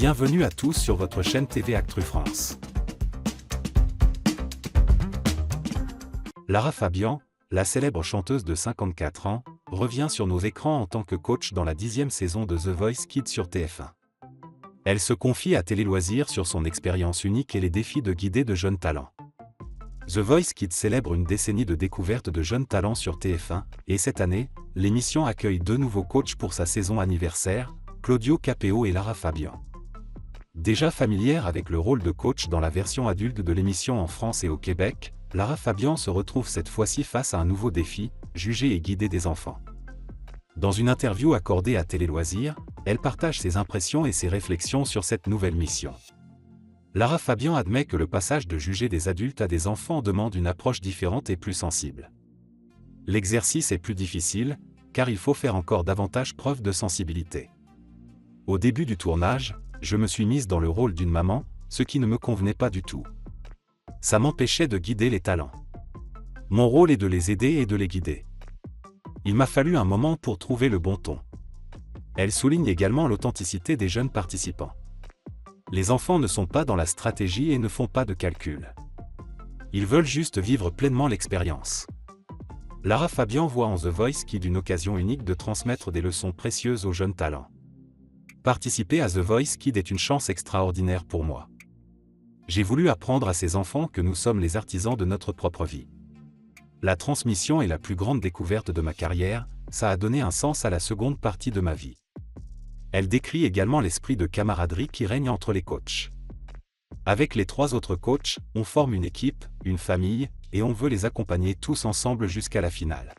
Bienvenue à tous sur votre chaîne TV Actu France. Lara Fabian, la célèbre chanteuse de 54 ans, revient sur nos écrans en tant que coach dans la 10e saison de The Voice Kids sur TF1. Elle se confie à Télé Loisirs sur son expérience unique et les défis de guider de jeunes talents. The Voice Kids célèbre une décennie de découverte de jeunes talents sur TF1, et cette année, l'émission accueille deux nouveaux coachs pour sa saison anniversaire, Claudio Capéo et Lara Fabian. Déjà familière avec le rôle de coach dans la version adulte de l'émission en France et au Québec, Lara Fabian se retrouve cette fois-ci face à un nouveau défi, juger et guider des enfants. Dans une interview accordée à Télé Loisirs, elle partage ses impressions et ses réflexions sur cette nouvelle mission. Lara Fabian admet que le passage de juger des adultes à des enfants demande une approche différente et plus sensible. L'exercice est plus difficile, car il faut faire encore davantage preuve de sensibilité. Au début du tournage, je me suis mise dans le rôle d'une maman, ce qui ne me convenait pas du tout. Ça m'empêchait de guider les talents. Mon rôle est de les aider et de les guider. Il m'a fallu un moment pour trouver le bon ton. Elle souligne également l'authenticité des jeunes participants. Les enfants ne sont pas dans la stratégie et ne font pas de calcul. Ils veulent juste vivre pleinement l'expérience. Lara Fabian voit en The Voice Kids une occasion unique de transmettre des leçons précieuses aux jeunes talents. Participer à The Voice Kids est une chance extraordinaire pour moi. J'ai voulu apprendre à ces enfants que nous sommes les artisans de notre propre vie. La transmission est la plus grande découverte de ma carrière, ça a donné un sens à la seconde partie de ma vie. Elle décrit également l'esprit de camaraderie qui règne entre les coachs. Avec les trois autres coachs, on forme une équipe, une famille, et on veut les accompagner tous ensemble jusqu'à la finale.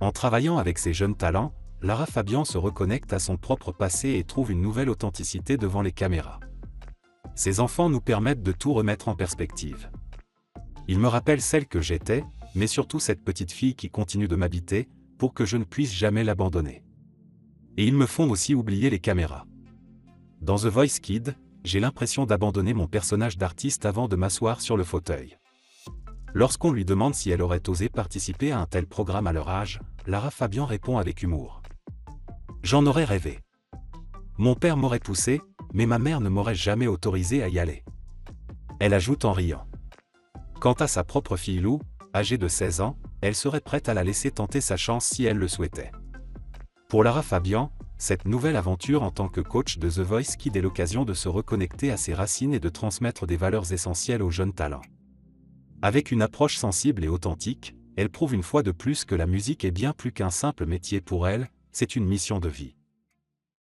En travaillant avec ces jeunes talents, Lara Fabian se reconnecte à son propre passé et trouve une nouvelle authenticité devant les caméras. Ces enfants nous permettent de tout remettre en perspective. Ils me rappellent celle que j'étais, mais surtout cette petite fille qui continue de m'habiter, pour que je ne puisse jamais l'abandonner. Et ils me font aussi oublier les caméras. Dans The Voice Kids, j'ai l'impression d'abandonner mon personnage d'artiste avant de m'asseoir sur le fauteuil. Lorsqu'on lui demande si elle aurait osé participer à un tel programme à leur âge, Lara Fabian répond avec humour. J'en aurais rêvé. Mon père m'aurait poussé, mais ma mère ne m'aurait jamais autorisé à y aller. Elle ajoute en riant. Quant à sa propre fille Lou, âgée de 16 ans, elle serait prête à la laisser tenter sa chance si elle le souhaitait. Pour Lara Fabian, cette nouvelle aventure en tant que coach de The Voice Kids est l'occasion de se reconnecter à ses racines et de transmettre des valeurs essentielles aux jeunes talents. Avec une approche sensible et authentique, elle prouve une fois de plus que la musique est bien plus qu'un simple métier pour elle, c'est une mission de vie.